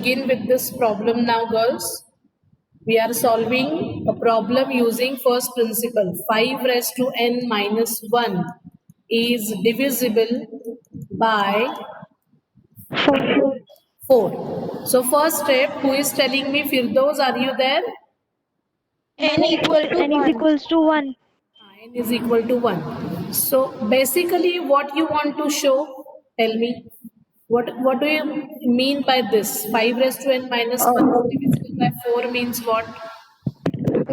Begin with this problem now, girls. We are solving a problem using first principle. 5 raised to n minus 1 is divisible by 4. So first step, who is telling me? Firdoz, are you there? N equal to N is 1. equals to 1. N is equal to 1. So basically what you want to show, tell me. What do you mean by this? 5 raised to n minus 1 is divisible by 4 means what?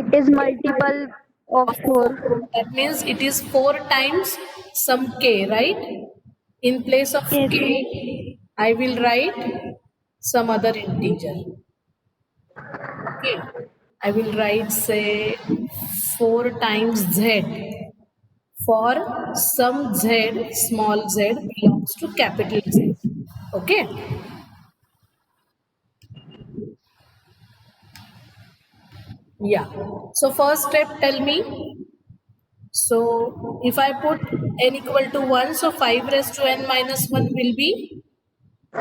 It is multiple of 4. That means it is 4 times some k, right? In place of Yes. k, I will write some other integer. Okay. I will write, say, 4 times z. For some z, small z belongs to capital Z. Okay. Yeah. So first step, tell me. So if I put n equal to 1, so 5 raised to n minus 1 will be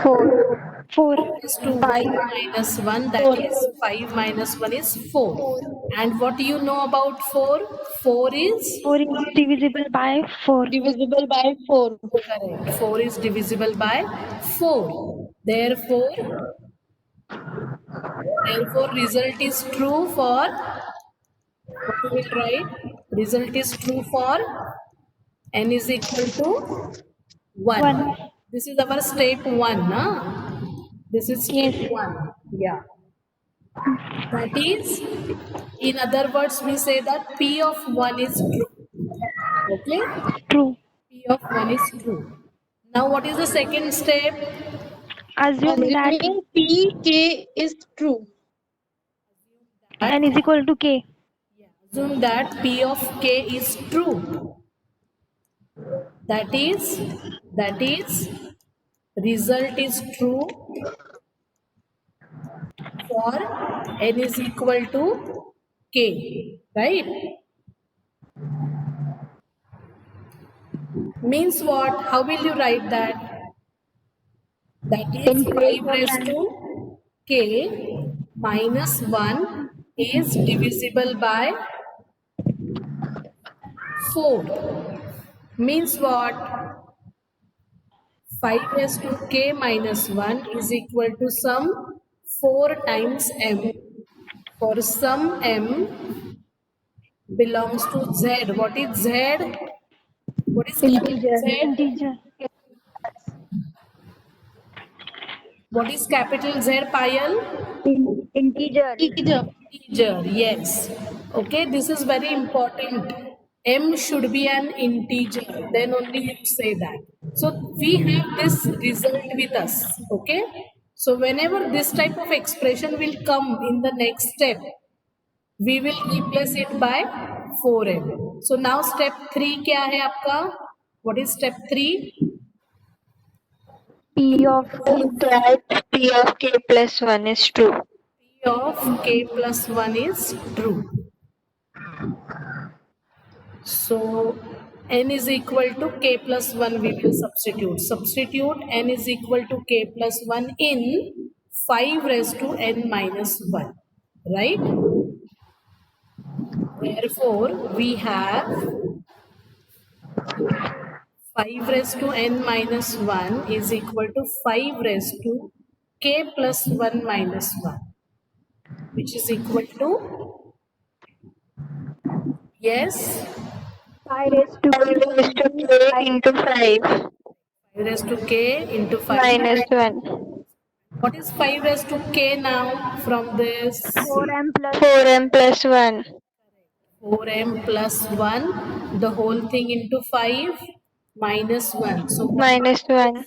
4. 4. raised to 1 minus 1, that is 5 minus 1 is 4. And what do you know about 4? 4 is 4 is divisible by 4. Divisible by 4. correct. 4 is divisible by 4. Therefore result is true for, what we will write? Result is true for n is equal to 1. 1. This is our step 1. This is step Yes. 1. Yeah. That is, in other words, we say that P of 1 is true. Okay? True. P of 1 is true. Now, what is the second step? Assume that Assuming Pk is true. N is equal to K. Assume that P of K is true. That is, result is true for n is equal to k, right? Means what? How will you write that? That is 5 raised to k minus 1 is divisible by 4. Means what? 5 raised to k minus 1 is equal to sum 4 times m. For sum m belongs to z. What is z? What is capital Z? Integer. What is capital Z, Payal? Integer. Integer, yes. Okay, this is very important. M should be an integer, then only you say that. So we have this result with us, okay? So whenever this type of expression will come in the next step, we will replace it by 4m. So now step 3 क्या है आपका? What is step 3? P of That P of K plus 1 is true. P of k plus 1 is true. So n is equal to k plus 1 we will substitute. Substitute n is equal to k plus 1 in 5 raised to n minus 1. Right? Therefore, we have 5 raised to n minus 1 is equal to 5 raised to k plus 1 minus 1, which is equal to, yes, 5 raised to K into 5 5 raised to k into 5 minus 1. What is 5 raised to k now from this? 4m plus 4m plus 1. 4m plus 1, the whole thing into 5 minus 1. So Minus 1.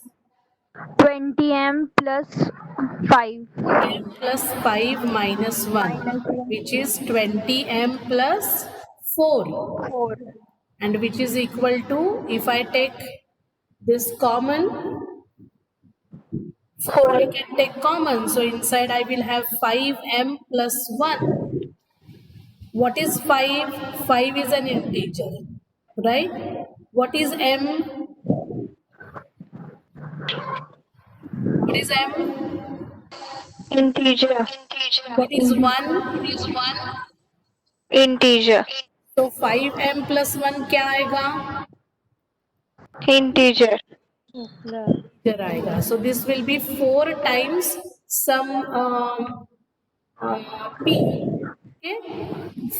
20m plus 5. m plus 5 minus 1, which is 20m plus 4. 4. And which is equal to, if I take this common, 4 I can take common. So inside I will have 5m plus 1. What is 5? 5 is an integer, right? What is m? What is m? Integer. What is 1? Integer. तो 5m plus 1 क्या आएगा? Integer. Integer आएगा. So this will be 4 times some p. Okay.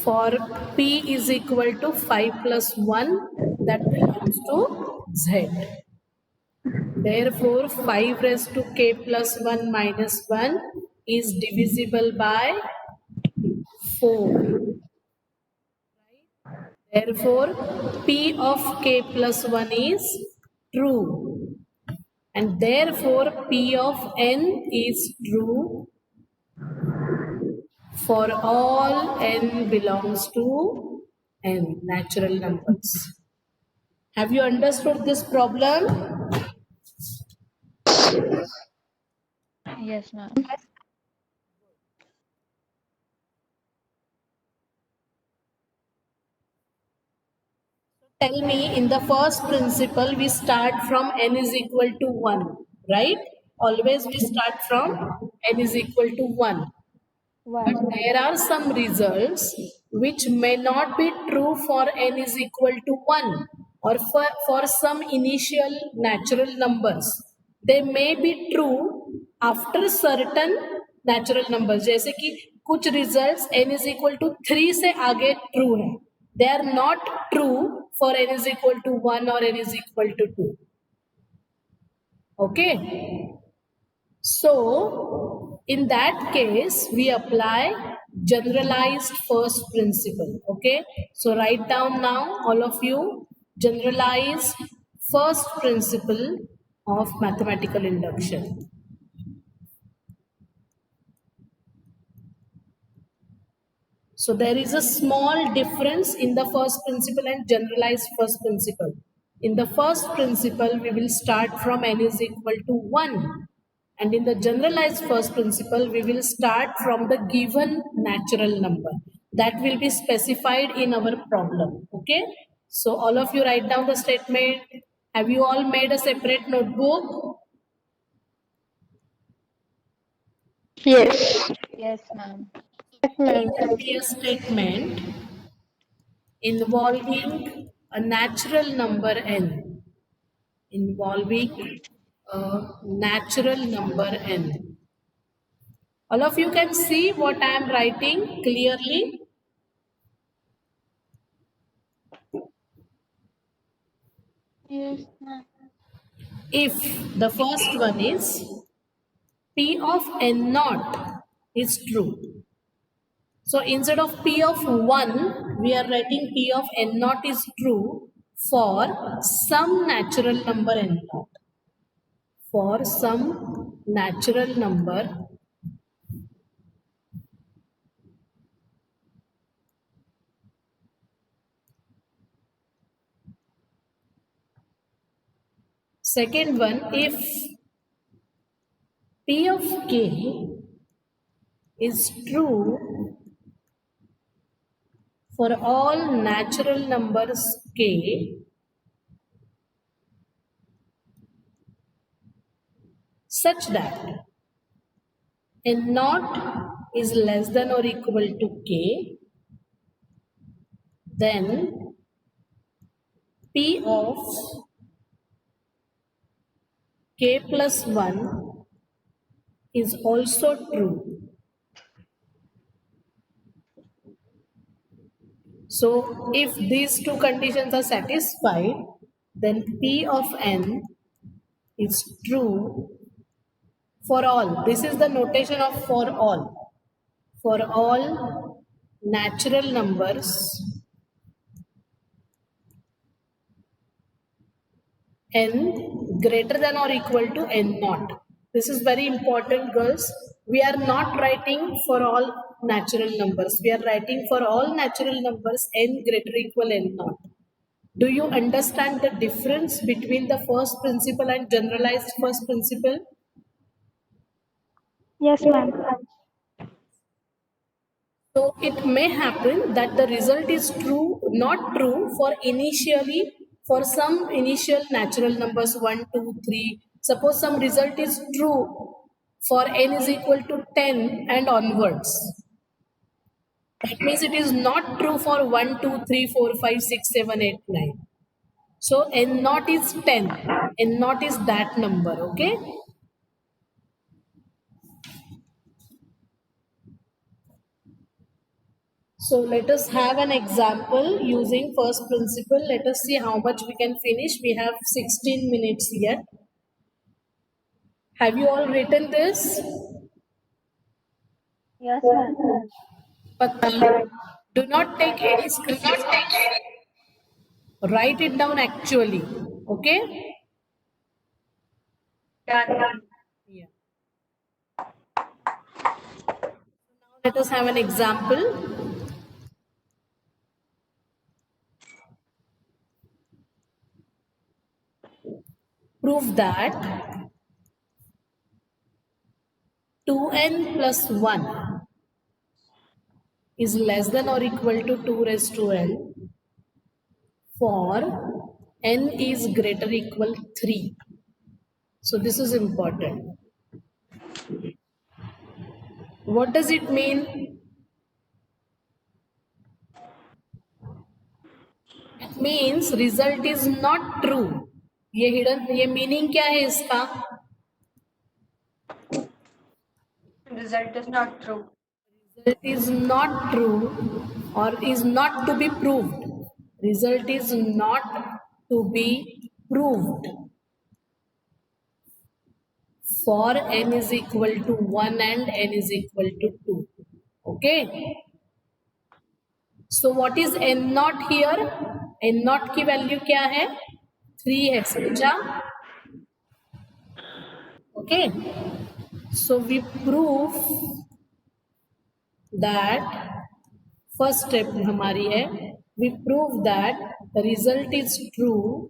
For p is equal to 5 plus 1, that belongs to z. Therefore, 5 raised to k plus 1 minus 1 is divisible by 4. Therefore, p of k plus 1 is true. And therefore, p of n is true for all n belongs to n, natural numbers. Have you understood this problem? Yes, ma'am. Tell me, in the first principle, we start from n is equal to 1, right? Always we start from n is equal to 1. But there are some results which may not be true for n is equal to 1 or for some initial natural numbers. They may be true after certain natural numbers. जैसे कि कुछ results n is equal to 3 से आगे true है. They are not true for n is equal to 1 or n is equal to 2. Okay. So, in that case, we apply generalized first principle. Okay. So, write down now, all of you, generalized first principle of mathematical induction. So, there is a small difference in the first principle and generalized first principle. In the first principle, we will start from n is equal to 1. And in the generalized first principle, we will start from the given natural number. That will be specified in our problem. Okay. So all of you write down the statement. Have you all made a separate notebook? Yes. Yes, ma'am. There will be a statement involving a natural number n. Involving a natural number n. All of you can see what I am writing clearly. Yes, ma'am. If the first one is P of n naught is true. So instead of P of 1, we are writing P of n naught is true for some natural number n naught. For some natural number second one, if P of k is true for all natural numbers k such that n naught is less than or equal to k, then P of k plus 1 is also true. So if these two conditions are satisfied, then P of n is true for all. This is the notation of for all. For all natural numbers n greater than or equal to n naught. This is very important, girls. We are not writing for all natural numbers. We are writing for all natural numbers n greater equal n naught. Do you understand the difference between the first principle and generalized first principle? Yes, ma'am. So it may happen that the result is true, not true for some initial natural numbers 1, 2, 3. Suppose some result is true for n is equal to 10 and onwards. That means it is not true for 1, 2, 3, 4, 5, 6, 7, 8, 9. So n naught is 10. N naught is that number, okay? So let us have an example using first principle. Let us see how much we can finish. We have 16 minutes yet. Have you all written this? Yes, ma'am. But do not take any screenshots. Write it down actually. Okay? Done. Yeah. Now let us have an example. Prove that 2n plus 1 is less than or equal to 2 raised to n for n is greater or equal 3. So this is important. What does it mean? It means result is not true. ये meaning क्या है इसका? Result is not true. Result is not true or is not to be proved. Result is not to be proved for n is equal to 1 and n is equal to 2. Okay? So what is n naught here? n naught की value क्या है? 3 है, समझा? Okay? So we prove that first step हमारी है, we prove that the result is true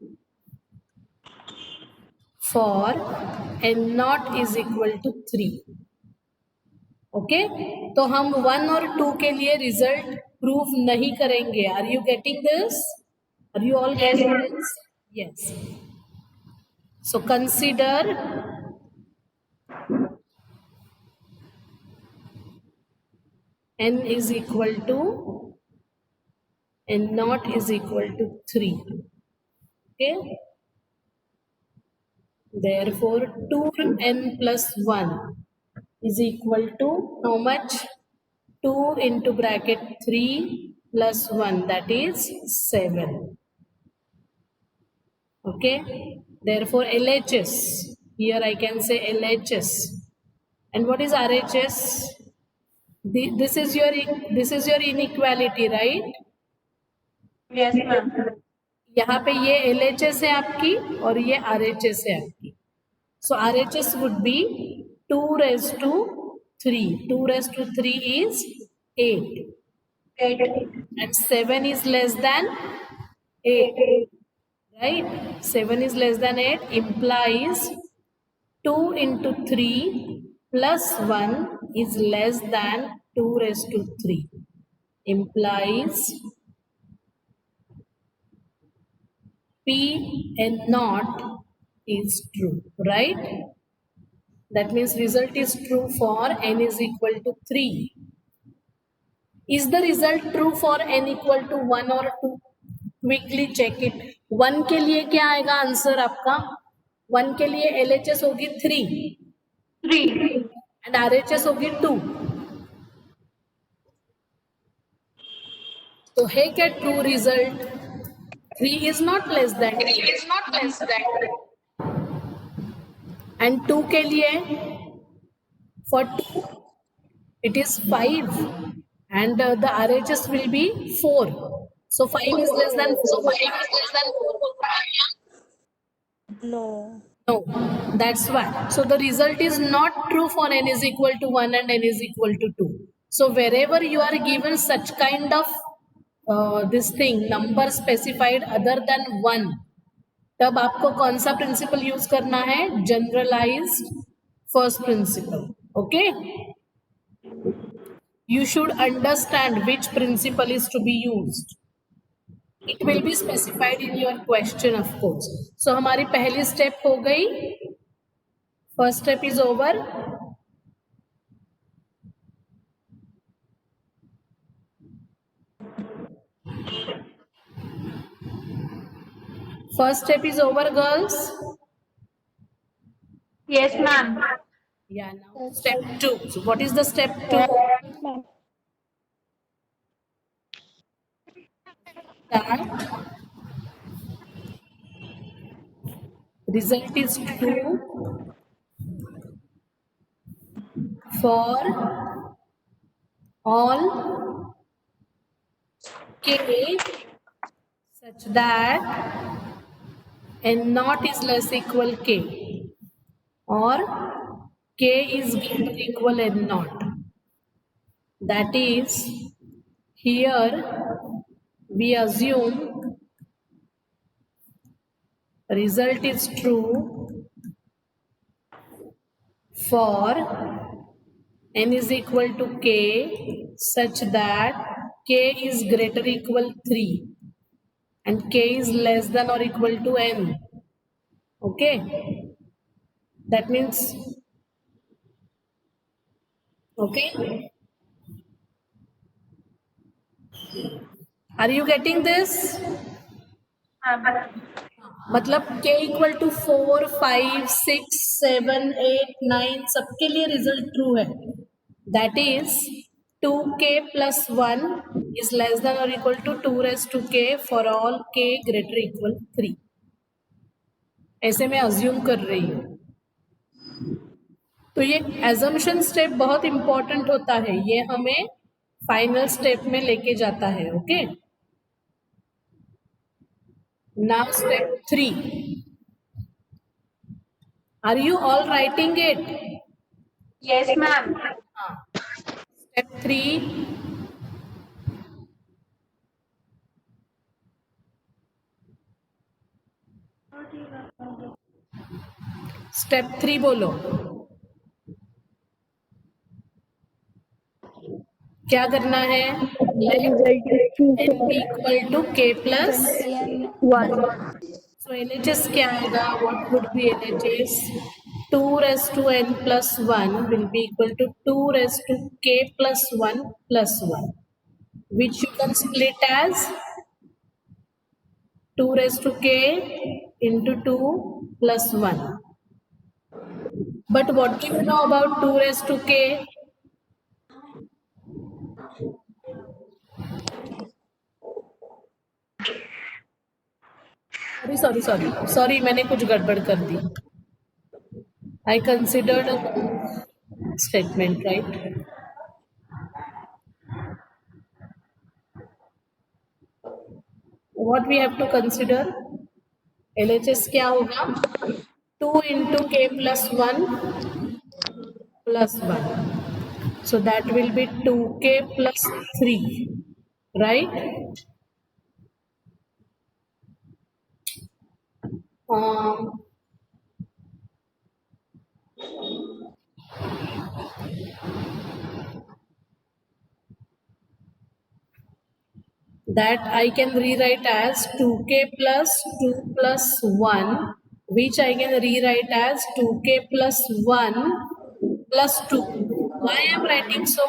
for n naught is equal to 3. Okay तो हम 1 और 2 के लिए रिजल्ट प्रूव नहीं करेंगे. Are you getting this? Are you all getting this? Yes. So consider n is equal to n naught is equal to 3. Okay. Therefore 2n plus 1 is equal to how much? 2 into bracket 3 plus 1, that is 7. Okay. Therefore LHS, here I can say LHS. And what is RHS? This is your inequality, right? Yes, ma'am. यहाँ पे ये LHS है आपकी और ये RHS है आपकी. So RHS would be 2 raised to 3. 2 raised to 3 is 8. 8. And 7 is less than 8. Right? 7 is less than 8 implies 2 into 3 plus 1 is less than 2 raised to 3. Implies P n naught is true, right? That means result is true for n is equal to 3. Is the result true for n equal to 1 or 2? Quickly check it. 1 के लिए क्या आएगा answer आपका? 1 के लिए LHS होगी 3 and RHS होगी 2. तो है क्या true result? 3 is not less than 3. And 2 के लिए for 2 it is 5 and the RHS will be 4. So 5 is less than 4. No. No, that's why. So the result is not true for n is equal to 1 and n is equal to 2. So wherever you are given such kind of this thing, number specified other than 1, तब आपको कौन सा principal use करना है? Generalised first principle. Okay. You should understand which principle is to be used. It will be specified in your question, of course. So हमारी पहली step हो गई. First step is over. First step is over, girls. Yes, ma'am. Yeah, now step 2. So what is the step 2? That result is true for all k such that n naught is less equal k, or k is greater equal n naught. That is, here we assume result is true for n is equal to k such that k is greater equal 3 and k is less than or equal to n. Okay, that means, okay, are you getting this? मतलब k equal to 4, 5, 6, 7, 8, 9 सबके लिए result true है. That is 2k plus 1 is less than or equal to 2 raised to k for all k greater equal 3. ऐसे मैं assume कर रही हूँ. तो ये एजम्पशन स्टेप बहुत इंपॉर्टेंट होता है, ये हमें फाइनल स्टेप में लेके जाता है. Okay, now step 3. Are you all writing it? Yes, ma'am. Step 3. Step 3 बोलो. क्या करना है? Let n be equal to k plus 1. So LHS क्या आएगा? What would be LHS? 2 raised to n plus 1 will be equal to 2 raised to k plus 1 plus 1, which you can split as 2 raised to k into 2 plus 1. But what do you know about 2 raised to k? Sorry मैंने कुछ गड़बड़ कर दी. I considered statement, right? What we have to consider? LHS क्या होगा? 2 into k plus 1 plus 1. So that will be 2k plus 3, right? That I can rewrite as 2k plus 2 plus 1, which I can rewrite as 2k plus 1 plus 2. Why I am writing so?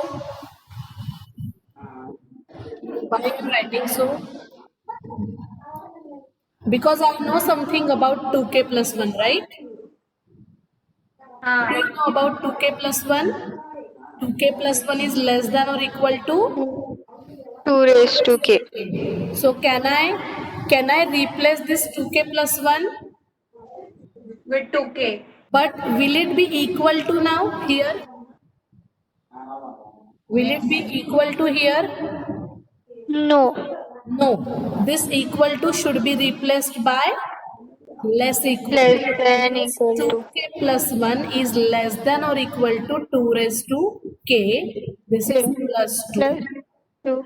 Why I am writing so? Because I know something about 2k plus 1, right? Do you know about 2k plus 1? 2k plus 1 is less than or equal to 2 raised to k. So can I replace this 2k plus 1 With 2k. but will it be equal to now here? Will it be equal to here? No. No, this equal to should be replaced by less equal. Less than equal to. 2k plus 1 is less than or equal to 2 raised to k. This is plus 2. Plus 2.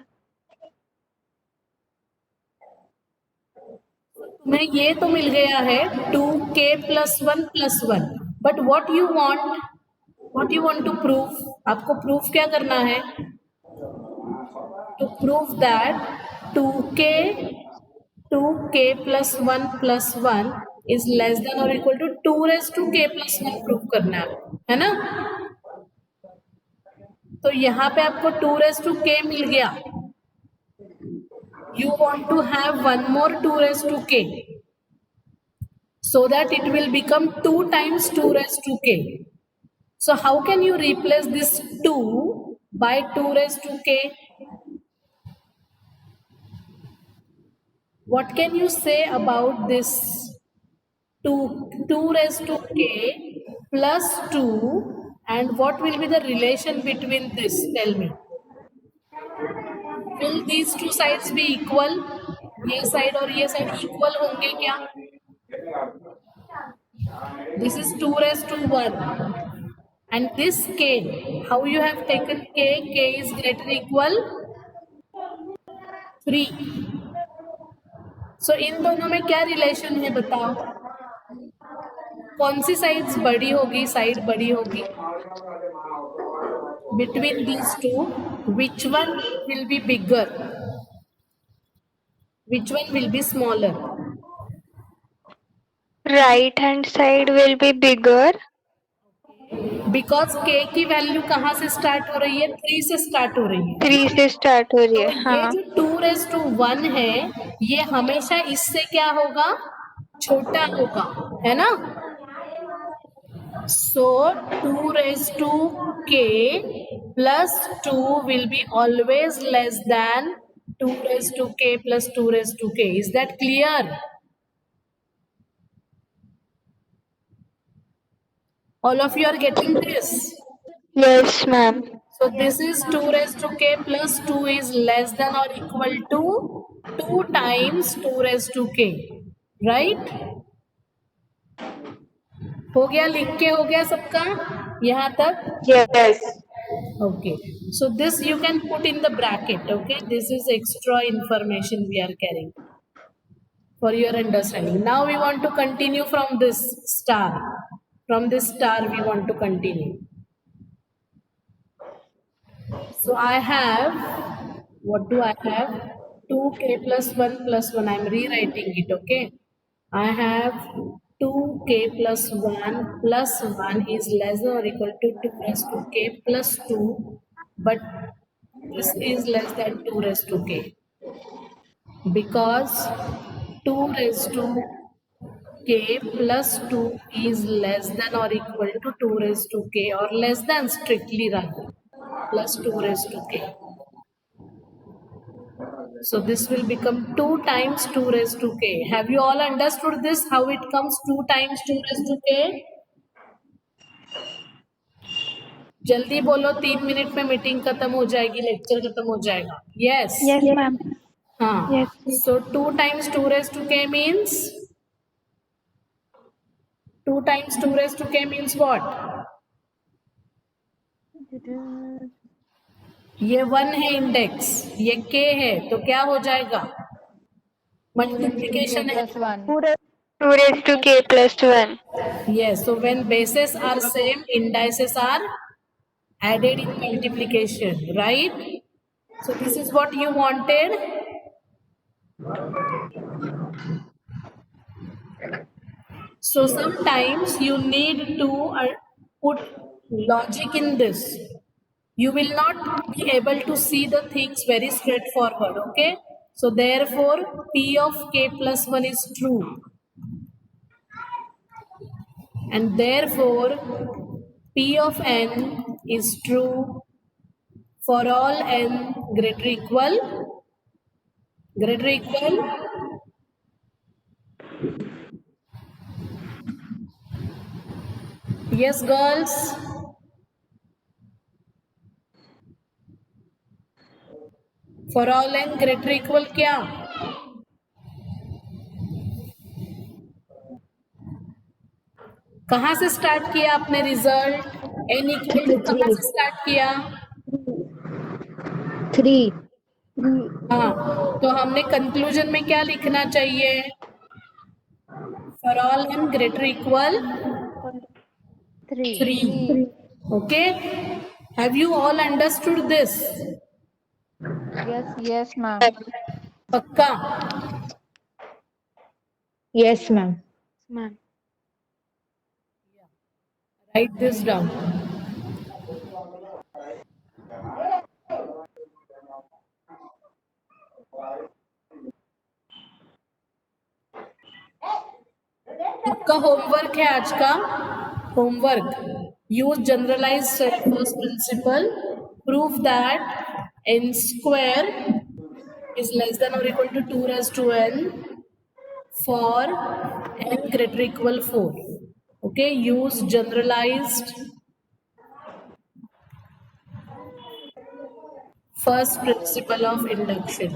तुम्हें ये तो मिल गया है 2k plus 1 plus 1. But what you want to prove? आपको proof क्या करना है? To prove that 2k plus 1 plus 1 is less than or equal to 2 raised to k plus 1 prove करना है ना? तो यहाँ पे आपको 2 raised to k मिल गया. You want to have one more 2 raised to k. so that it will become 2 times 2 raised to k. So how can you replace this 2 by 2 raised to k? What can you say about this 2 raised to k plus 2, and what will be the relation between this? Tell me. Will these two sides be equal? ये side और ये side equal होंगे क्या? This is 2 raised to 1. And this k, how you have taken k? K is greater equal 3. So इन दोनों में क्या relation है बताओ? कौन सी साइड्स बड़ी होगी? साइड बड़ी होगी. Between these two, which one will be bigger? Which one will be smaller? Right hand side will be bigger. Because k की वैल्यू कहाँ से स्टार्ट हो रही है? 3 से स्टार्ट हो रही है. 3 से स्टार्ट हो रही तो है. ये हाँ. जो 2 raised to 1 है, ये हमेशा इससे क्या होगा? छोटा होगा, है ना? So 2 raised to k plus 2 will be always less than 2 raised to k plus 2 raised to k. Is that clear? All of you are getting this? Yes, ma'am. So this is 2 raised to k plus 2 is less than or equal to 2 times 2 raised to k. Right? हो गया? लिख के हो गया सबका यहाँ तक? Yes. Okay. So this you can put in the bracket. Okay. This is extra information we are carrying for your understanding. Now we want to continue from this star. From this star we want to continue. So I have, what do I have? 2k plus 1 plus 1. I am rewriting it, okay? I have 2k plus 1 plus 1 is less than or equal to 2 raised to k plus 2, but this is less than 2 raised to k. Because 2 raised to k plus 2 is less than or equal to 2 raised to k, or less than, strictly rather, plus 2 raised to k. So this will become 2 times 2 raised to k. Have you all understood this? How it comes 2 times 2 raised to k? जल्दी बोलो, 3 minute में meeting खत्म हो जाएगी, lecture खत्म हो जाएगा. Yes. Yes, ma'am. हाँ. Yes. So 2 times 2 raised to k means 2 times 2 raised to k means what? ये 1 है इंडेक्स, ये k है, तो क्या हो जाएगा? मल्टीप्लिकेशन है. Plus 1. 2 raised to k plus 1. Yes, so when bases are same, indices are added in multiplication, right? So this is what you wanted. So sometimes you need to put logic in this. You will not be able to see the things very straightforward, okay? So therefore, P of k plus 1 is true. And therefore, P of n is true for all n greater equal. Greater equal. Yes, girls. For all n greater equal क्या? कहाँ से start किया आपने result? n equal to कहाँ से start किया? 3. हाँ, तो हमने कंक्लूजन में क्या लिखना चाहिए? For all n greater equal 3. Okay? Have you all understood this? Yes, ma'am. पक्का? Yes, ma'am. Ma'am. Write this down. आपका होमवर्क है आज का homework use generalise first principle prove that n square is less than or equal to 2 raised to n for n greater equal 4. Okay, use generalized first principle of induction.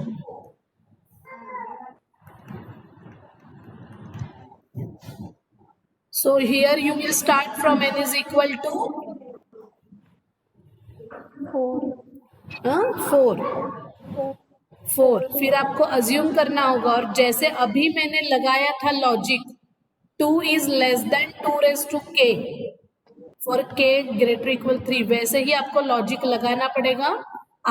So here you will start from n is equal to 4. 4 फिर आपको assume करना होगा और जैसे अभी मैंने लगाया था logic 2 is less than 2 raise to k for k greater equal 3 वैसे ही आपको लॉजिक लगाना पड़ेगा.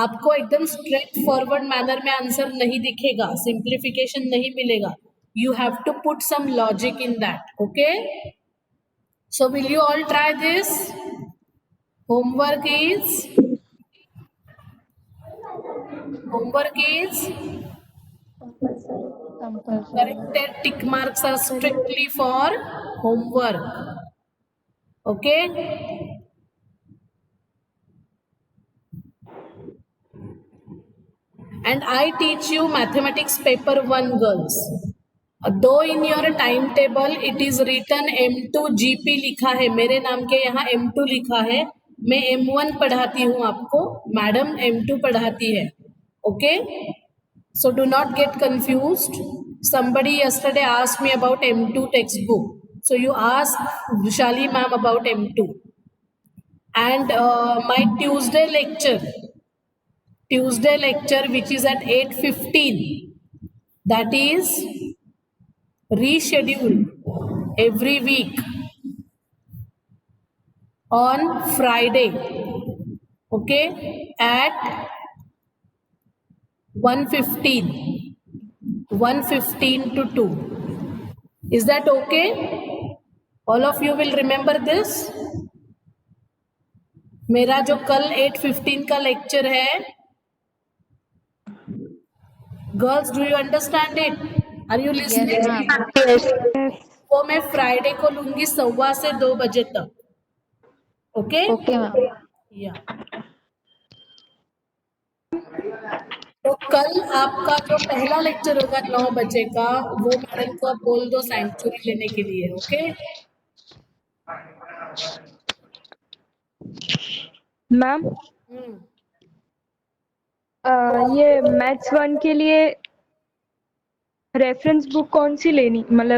आपको एकदम स्ट्रेट फॉरवर्ड मैनर में आंसर नहीं दिखेगा, सिंप्लीफिकेशन नहीं मिलेगा. You have to put some logic in that. Okay, so will you all try this? Homework is Compulsory. corrected tick marks are strictly for homework. Okay, and I teach you mathematics paper 1 girls. Though in your timetable it is written M2 GP लिखा है, मेरे नाम के यहाँ M2 लिखा है, मैं M1 पढ़ाती हूँ आपको, मैडम M2 पढ़ाती है. Okay, so do not get confused. Somebody yesterday asked me about M2 textbook, so you ask Vishali ma'am about M2. And my Tuesday lecture which is at 8:15, that is rescheduled every week on Friday, okay, at 1:15 to 2. Is that okay? All of you will remember this. मेरा जो कल 8:15 का lecture है, girls do you understand it? Are you listening? Yes. वो मैं Friday को लूंगी 1:15 से 2 बजे तक. Okay Okay, ma'am. या तो कल आपका जो पहला लेक्चर होगा 9 बजे का, वो मैडम को आप बोल दो सेंचुरी लेने के लिए. ओके, मैम ये मैथ्स 1 के लिए रेफरेंस बुक कौन सी लेनी, मतलब